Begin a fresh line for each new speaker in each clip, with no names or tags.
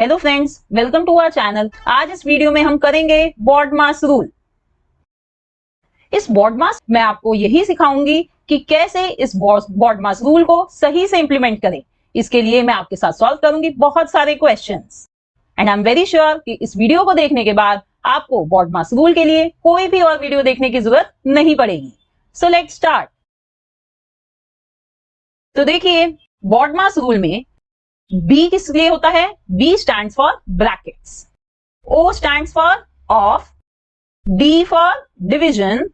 Hello friends, welcome to our channel. आज इस video में हम करेंगे BODMAS रूल। इस BODMAS में आपको यही सिखाऊंगी कि कैसे इस BODMAS रूल को सही से इंप्लीमेंट करें। इसके लिए मैं आपके साथ सॉल्व करूंगी बहुत सारे questions and I am very sure कि इस वीडियो को देखने के बाद आपको BODMAS रूल के लिए कोई भी और वीडियो देखने की जरूरत नहीं पड़ेगी। So let's start. तो देखिए, BODMAS रूल में B किस लिए होता है? B stands for brackets, O stands for of, D for division,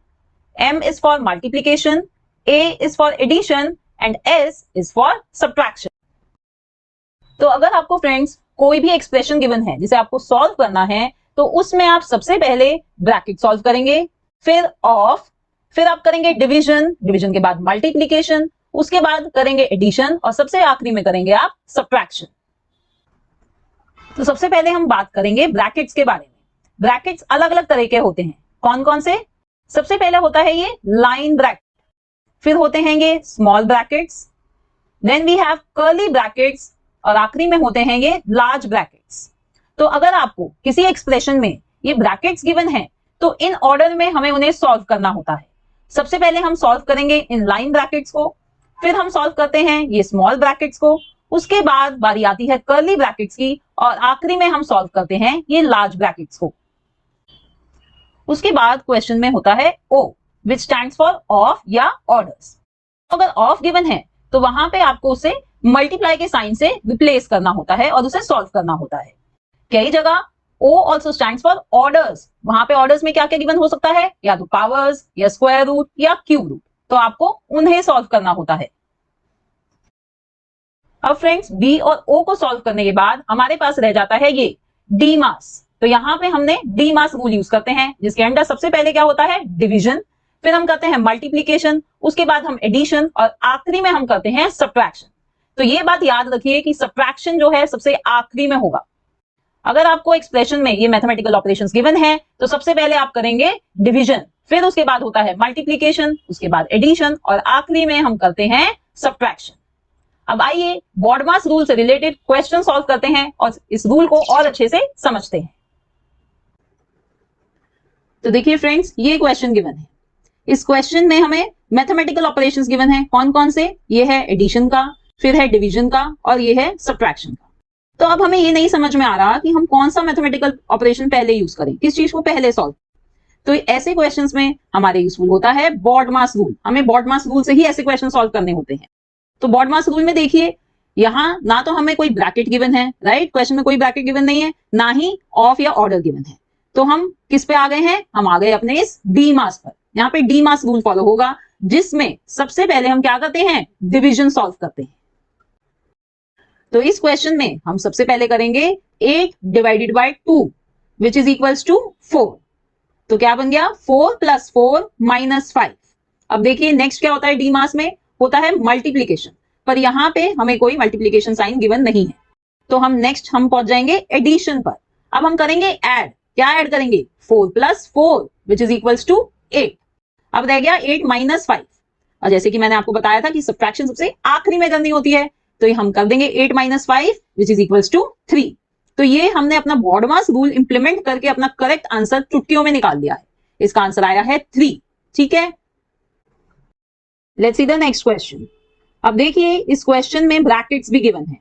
M is for multiplication, A is for addition and S is for subtraction। तो अगर आपको फ्रेंड्स कोई भी एक्सप्रेशन गिवन है जिसे आपको सॉल्व करना है तो उसमें आप सबसे पहले ब्रैकेट सॉल्व करेंगे, फिर ऑफ, फिर आप करेंगे डिवीजन, डिवीजन के बाद मल्टीप्लीकेशन, उसके बाद करेंगे एडिशन और सबसे आखिरी में करेंगे आप सब्ट्रैक्शन। तो सबसे पहले हम बात करेंगे ब्रैकेट्स के बारे में। ब्रैकेट्स अलग अलग तरह के होते हैं। कौन कौन से? सबसे पहले होता है ये लाइन ब्रैकेट, फिर होते हैं ये small brackets, then we have curly brackets और आखिरी में होते हैं ये लार्ज ब्रैकेट्स। तो अगर आपको किसी एक्सप्रेशन में ये ब्रैकेट्स गिवन है तो इन ऑर्डर में हमें उन्हें सॉल्व करना होता है। सबसे पहले हम सॉल्व करेंगे इन लाइन ब्रैकेट्स को, फिर हम सॉल्व करते हैं ये स्मॉल ब्रैकेट्स को, उसके बाद बारी आती है कर्ली ब्रैकेट्स की और आखिरी में हम सॉल्व करते हैं ये लार्ज ब्रैकेट्स को। उसके बाद क्वेश्चन में होता है O which stands for of या ऑर्डर्स। अगर ऑफ गिवन है तो वहां पे आपको उसे मल्टीप्लाई के साइन से रिप्लेस करना होता है और उसे सॉल्व करना होता है। कई जगह O also stands for orders, वहां पे ऑर्डर्स में क्या क्या गिवन हो सकता है? या तो पावर्स या स्क्वायर रूट या क्यूब रूट, तो आपको उन्हें सॉल्व करना होता है। अब फ्रेंड्स B और O को सॉल्व करने के बाद हमारे पास रह जाता है ये DMAS। तो यहाँ पे हमने DMAS रूल यूज करते हैं जिसके अंदर सबसे पहले क्या होता है? डिवीजन, फिर हम करते हैं मल्टीप्लीकेशन, उसके बाद हम एडिशन और आखिरी में हम करते हैं सब्ट्रैक्शन। तो ये बात याद रखिए कि सब्ट्रैक्शन जो है सबसे आखिरी में होगा। अगर आपको एक्सप्रेशन में ये मैथमेटिकल ऑपरेशंस गिवन है तो सबसे पहले आप करेंगे डिवीजन, फिर उसके बाद होता है मल्टीप्लीकेशन, उसके बाद एडिशन और आखिरी में हम करते हैं सब्ट्रैक्शन। अब आइए BODMAS रूल से रिलेटेड क्वेश्चन सॉल्व करते हैं और इस रूल को और अच्छे से समझते हैं। तो देखिए फ्रेंड्स, ये क्वेश्चन गिवन है। इस क्वेश्चन में हमें मैथमेटिकल ऑपरेशंस गिवन है। कौन कौन से? ये है एडिशन का, फिर है डिवीजन का और ये है सब्ट्रैक्शन का। तो अब हमें ये नहीं समझ में आ रहा कि हम कौन सा मैथमेटिकल ऑपरेशन पहले यूज करें, किस चीज को पहले सॉल्व। तो ऐसे क्वेश्चंस में हमारे यूजफुल होता है BODMAS रूल। हमें BODMAS रूल से ही ऐसे क्वेश्चन सॉल्व करने होते हैं। तो BODMAS रूल में देखिए, यहाँ ना तो हमें कोई ब्रैकेट गिवन है, राइट, क्वेश्चन में कोई ब्रैकेट गिवन नहीं है, ना ही ऑफ या ऑर्डर गिवन है। तो हम किस पे आ गए हैं? हम आ गए अपने इस DMAS पर। यहाँ पे DMAS रूल फॉलो होगा जिसमें सबसे पहले हम क्या करते हैं? डिवीजन सॉल्व करते हैं। तो इस क्वेश्चन में हम सबसे पहले करेंगे 8 divided by 2 which is equals to 4। तो क्या बन गया? 4 + 4 - 5। अब देखिए नेक्स्ट क्या होता है DMAS में? होता है मल्टीप्लीकेशन, पर यहाँ पे हमें कोई मल्टीप्लीकेशन साइन गिवन नहीं है। तो हम नेक्स्ट पहुंच जाएंगे एडिशन पर। अब हम करेंगे ऐड। क्या ऐड करेंगे? 4 + 4 विच इज इक्वल्स टू 8। अब रह गया 8 - 5। और जैसे कि मैंने आपको बताया था कि सब्ट्रैक्शन सबसे आखिरी में करनी होती है, तो ये हम कर देंगे 8 - 5 विच इज इक्वल्स टू 3। तो ये हमने अपना BODMAS रूल इंप्लीमेंट करके अपना करेक्ट आंसर चुटकियों में निकाल दिया है। इसका आंसर आया है 3। ठीक है, let's see the next question. अब देखिए, इस क्वेश्चन में ब्रैकेट्स भी गिवन है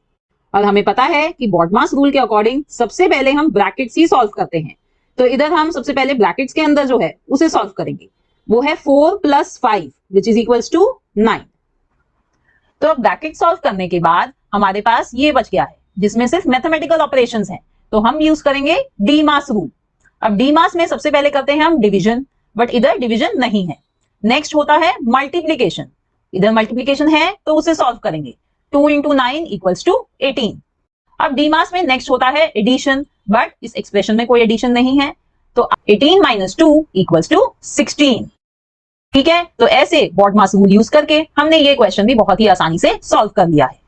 और हमें पता है कि BODMAS रूल के अकॉर्डिंग सबसे पहले हम ब्रैकेट्स ही सॉल्व करते हैं। तो इधर हम सबसे पहले ब्रैकेट्स के अंदर जो है उसे सॉल्व करेंगे। वो है 4 + 5 विच इज इक्वल्स टू 9। तो अब ब्रैकेट सॉल्व करने के बाद हमारे पास ये बच गया है जिसमें सिर्फ मैथमेटिकल ऑपरेशंस हैं। तो हम यूज करेंगे DMAS रूल। अब DMAS में सबसे पहले करते हैं हम डिवीजन, बट इधर डिवीजन नहीं है। नेक्स्ट होता है मल्टीप्लीकेशन। इधर मल्टीप्लीकेशन है तो उसे सॉल्व करेंगे। 2 × 9 = 18। अब DMAS में नेक्स्ट होता है एडिशन, बट इस एक्सप्रेशन में कोई एडिशन नहीं है। तो 18 - 2 = 16। ठीक है, तो ऐसे BODMAS रूल यूज करके हमने ये क्वेश्चन भी बहुत ही आसानी से सॉल्व कर लिया है।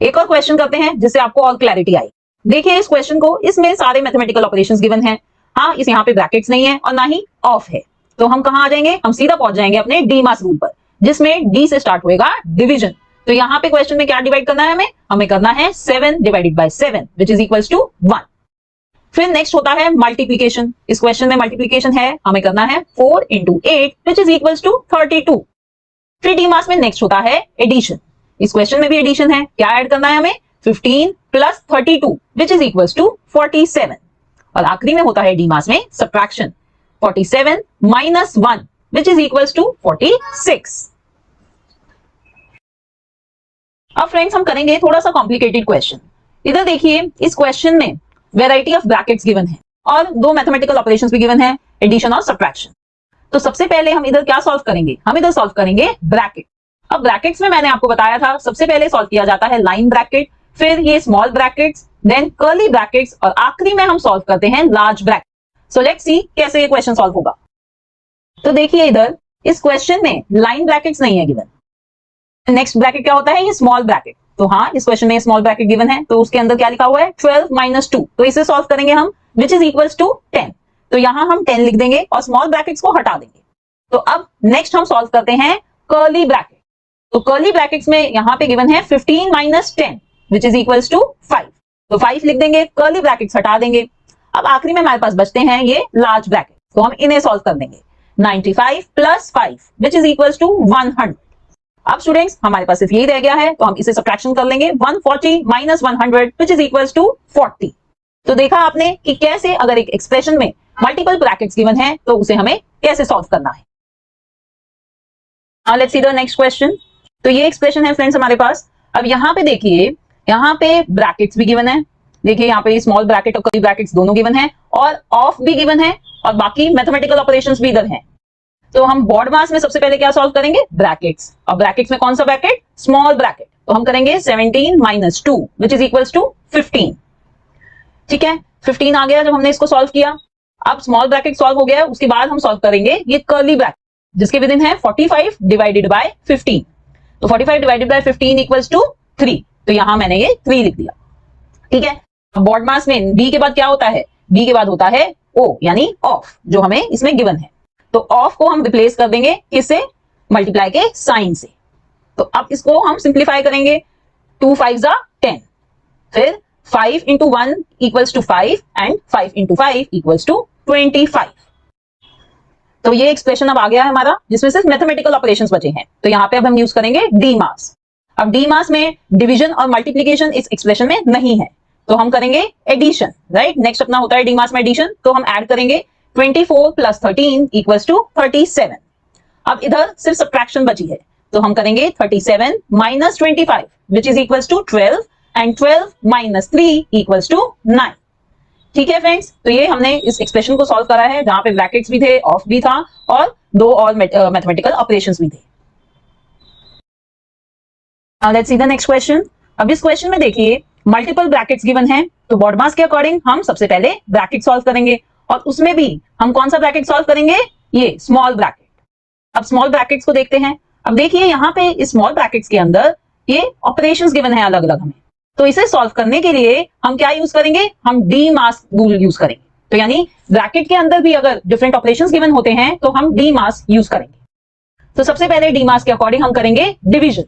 एक और क्वेश्चन करते हैं जिससे आपको और क्लैरिटी आई। देखिए इस क्वेश्चन को, इसमें सारे मैथमेटिकल ऑपरेशंस गिवन हैं। हाँ, इस यहाँ पे ब्रैकेट्स नहीं है और ना ही ऑफ है। तो हम कहां आ जाएंगे? हम सीधा पहुंच जाएंगे अपने DMAS रूल पर, जिसमें D से स्टार्ट होएगा डिवीजन। तो यहाँ पे क्वेश्चन में क्या डिवाइड करना है, हमें करना है 7 divided by 7 which is equals to 1। फिर नेक्स्ट होता है मल्टीप्लीकेशन। इस क्वेश्चन में मल्टीप्लीकेशन है, हमें करना है 4 into 8 which is equals to 32। फिर डी मास में नेक्स्ट होता है एडिशन। इस क्वेश्चन में भी एडिशन है, क्या ऐड करना है हमें, 15 plus 32 which is equals to 47। और आखिरी में होता है डी मास में subtraction, 47 minus 1 which is equals to 46। अब फ्रेंड्स हम करेंगे थोड़ा सा कॉम्प्लिकेटेड क्वेश्चन। इधर देखिए, इस क्वेश्चन में वैरायटी ऑफ ब्रैकेट्स गिवन है और दो मैथमेटिकल ऑपरेशंस भी गिवन है, एडिशन और सब्ट्रैक्शन। तो सबसे पहले हम इधर क्या सॉल्व करेंगे, हम इधर सॉल्व करेंगे ब्रैकेट। अब ब्रैकेट्स में मैंने आपको बताया था सबसे पहले सॉल्व किया जाता है लाइन ब्रैकेट, फिर ये small brackets, then curly brackets और आखिरी में हम सॉल्व करते हैं large bracket. So let's see कैसे ये क्वेश्चन सॉल्व होगा। तो देखिए इधर इस क्वेश्चन में लाइन ब्रैकेट्स नहीं है गिवन। नेक्स्ट ब्रैकेट क्या होता है, ये स्मॉल ब्रैकेट। तो हाँ, इस क्वेश्चन में स्मॉल ब्रैकेट गिवन है, तो उसके अंदर क्या लिखा हुआ है 12 माइनस 2। तो इसे सॉल्व करेंगे हम विच इज इक्वल्स टू 10। तो यहां हम 10 लिख देंगे और स्मॉल ब्रैकेट्स को हटा देंगे। तो अब नेक्स्ट हम सॉल्व करते हैं कर्ली ब्रैकेट। तो कर्ली ब्रैकेट्स में यहां पे गिवन है 15 minus 10 which is equals to 5। तो 5 लिख देंगे, कर्ली ब्रैकेट्स हटा देंगे। अब आखिरी में हमारे पास बचते हैं ये लार्ज ब्रैकेट, तो हम इन्हें सॉल्व कर देंगे। 95 plus 5 which is equals to 100। अब स्टूडेंट्स हमारे पास सिर्फ यही रह गया है, तो हम इसे सब्ट्रैक्शन कर लेंगे। 140 minus 100 which is equals to 40। तो देखा आपने कि कैसे अगर एक एक्सप्रेशन में मल्टीपल ब्रैकेट्स गिवन है तो उसे हमें कैसे सॉल्व करना है। Let's see the next question. तो ये एक्सप्रेशन है फ्रेंड्स हमारे पास। अब यहाँ पे देखिए, यहाँ पे ब्रैकेट्स भी गिवन है। देखिए यहाँ पे स्मॉल ब्रैकेट और कर्ली ब्रैकेट्स दोनों गिवन है और ऑफ भी गिवन है और बाकी मैथमेटिकल ऑपरेशंस भी इधर हैं। तो हम बॉड मास में सबसे पहले क्या सॉल्व करेंगे, ब्रैकेट्स। और ब्रैकेट्स में कौन सा ब्रैकेट, स्मॉल ब्रैकेट। तो हम करेंगे 17 minus 2 which is equals to 15। ठीक है, 15 आ गया जब हमने इसको सॉल्व किया। अब स्मॉल ब्रैकेट सॉल्व हो गया, उसके बाद हम सॉल्व करेंगे ये कर्ली ब्रैकेट जिसके विद इन है 45 डिवाइडेड बाय 15। तो 45 डिवाइडेड बाय 15 इक्वल्स टू 3। तो यहां मैंने ये 3 लिख दिया। ठीक है, बॉड मास में बी के बाद क्या होता है, बी के बाद होता है ओ यानी ऑफ, जो हमें इसमें गिवन है। तो ऑफ को हम रिप्लेस कर देंगे किससे, मल्टीप्लाई के साइन से। तो अब इसको हम सिंप्लीफाई करेंगे, 2 5 10, फिर 5 into 1 equals to 5 and 5 into 5 equals to 25। तो ये एक्सप्रेशन अब आ गया है हमारा, जिसमें सिर्फ मैथमेटिकल ऑपरेशंस बचे हैं। तो यहाँ पे अब हम यूज करेंगे डी मास। अब डी मास में डिवीजन और मल्टीप्लीकेशन इस एक्सप्रेशन में नहीं है, तो हम करेंगे एडिशन। राइट, नेक्स्ट अपना होता है डी मास में एडिशन। तो हम ऐड करेंगे 24 प्लस 13 इक्वल्स टू 37। अब इधर सिर्फ सब्ट्रैक्शन बची है, तो हम करेंगे 37 minus 25 which is equals to 12 and 12 minus 3 equals to 9। ठीक है फ्रेंड्स, तो ये हमने इस एक्सप्रेशन को सॉल्व करा है जहां पे ब्रैकेट्स भी थे, ऑफ भी था और दो और मैथमेटिकल ऑपरेशंस भी थे। Let's see the next question. अब इस क्वेश्चन में देखिए मल्टीपल ब्रैकेट्स गिवन है, तो बॉड मास के अकॉर्डिंग हम सबसे पहले ब्रैकेट सॉल्व करेंगे और उसमें भी हम कौन सा ब्रैकेट सॉल्व करेंगे, ये स्मॉल ब्रैकेट। अब स्मॉल ब्रैकेट्स को देखते हैं। अब देखिए यहाँ पे इस स्मॉल ब्रैकेट्स के अंदर ये ऑपरेशंस गिवन है अलग अलग हमें, तो इसे सॉल्व करने के लिए हम क्या यूज करेंगे, हम डी मास रूल यूज करेंगे। तो यानी ब्रैकेट के अंदर भी अगर डिफरेंट ऑपरेशंस गिवन होते हैं तो हम डी मास यूज करेंगे। तो सबसे पहले डी मास के अकॉर्डिंग हम करेंगे डिवीजन।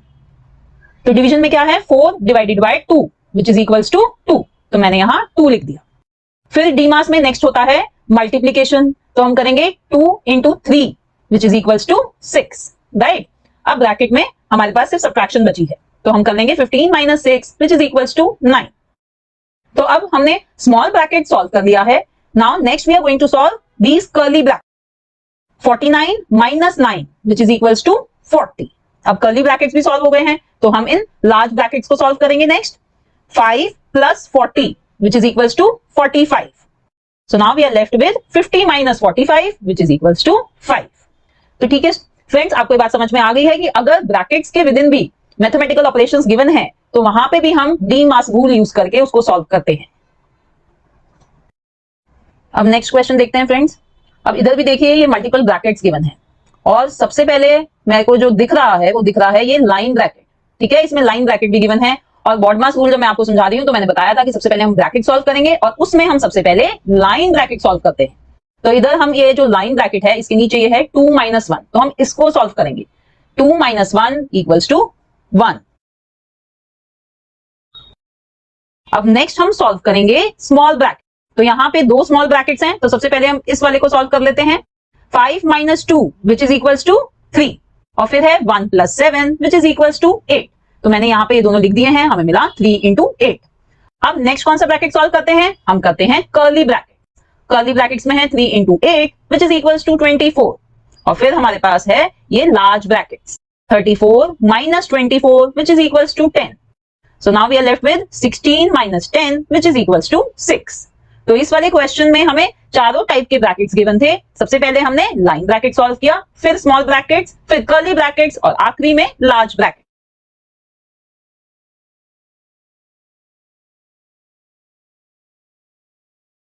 तो डिवीजन में क्या है, 4 divided by 2 which is equals to 2। तो मैंने यहां 2 लिख दिया। फिर डी मास में नेक्स्ट होता है मल्टीप्लीकेशन, तो हम करेंगे 2 into 3 which is equals to 6। Right, अब ब्रैकेट में हमारे पास सिर्फ सब्ट्रैक्शन बची है, तो हम कर लेंगे 15 minus 6 which is equals to 9। तो अब हमने स्मॉल ब्रैकेट सॉल्व कर लिया है। Now next we are going to solve these curly bracket. 49 minus 9 which is equals to 40। अब कर्ली ब्रैकेट्स भी सॉल्व हो गए हैं, तो हम इन लार्ज ब्रैकेट्स को सॉल्व करेंगे next. 5 plus 40 which is equals to 45। So now we are left with 50 minus 45 which is equals to 5। तो ठीक है फ्रेंड्स, आपको ये बात समझ में आ गई है कि अगर ब्रैकेट्स के विद इन भी मैथमेटिकल ऑपरेशंस गिवन है तो वहां पे भी हम डी मास रूल यूज करके उसको सॉल्व करते हैं। अब नेक्स्ट क्वेश्चन देखते हैं फ्रेंड्स। अब इधर भी देखिए ये मल्टीपल ब्रैकेट्स गिवन है और सबसे पहले मेरे को जो दिख रहा है वो दिख रहा है ये लाइन ब्रैकेट। ठीक है, इसमें लाइन ब्रैकेट भी गिवन है और बॉड मास रूल जब मैं आपको समझा रही हूं तो मैंने बताया था कि सबसे पहले हम ब्रैकेट सॉल्व करेंगे और उसमें हम सबसे पहले लाइन ब्रैकेट सॉल्व करते हैं। तो इधर हम ये जो लाइन ब्रैकेट है इसके नीचे ये है 2 - 1, तो हम इसको सॉल्व करेंगे। 2 - 1 इक्वल्स टू 1। अब नेक्स्ट हम सॉल्व करेंगे स्मॉल ब्रैकेट। तो यहाँ पे दो स्मॉल ब्रैकेट्स हैं, तो सबसे पहले हम इस वाले को सॉल्व कर लेते हैं। 5 - 2 विच इज इक्वल्स टू 3, और फिर है 1 + 7 विच इज इक्वल्स टू 8। तो मैंने यहाँ पे ये दोनों लिख दिए हैं, हमें मिला 3 × 8। अब नेक्स्ट कौन सा ब्रैकेट सॉल्व करते हैं, हम करते हैं कर्ली ब्रैकेट। कर्ली ब्रैकेट्स में है 3 × 8 विच इज इक्वल्स टू 24, और फिर हमारे पास है ये large brackets 34 - 24 which is equals to 10। So now we are left with 16 - 10 which is equals to 6। तो इस वाले क्वेश्चन में हमें चारों टाइप के ब्रैकेट्स गिवन थे। सबसे पहले हमने लाइन ब्रैकेट सॉल्व किया, फिर स्मॉल ब्रैकेट्स, फिर कर्ली ब्रैकेट्स और आखिरी में लार्ज ब्रैकेट।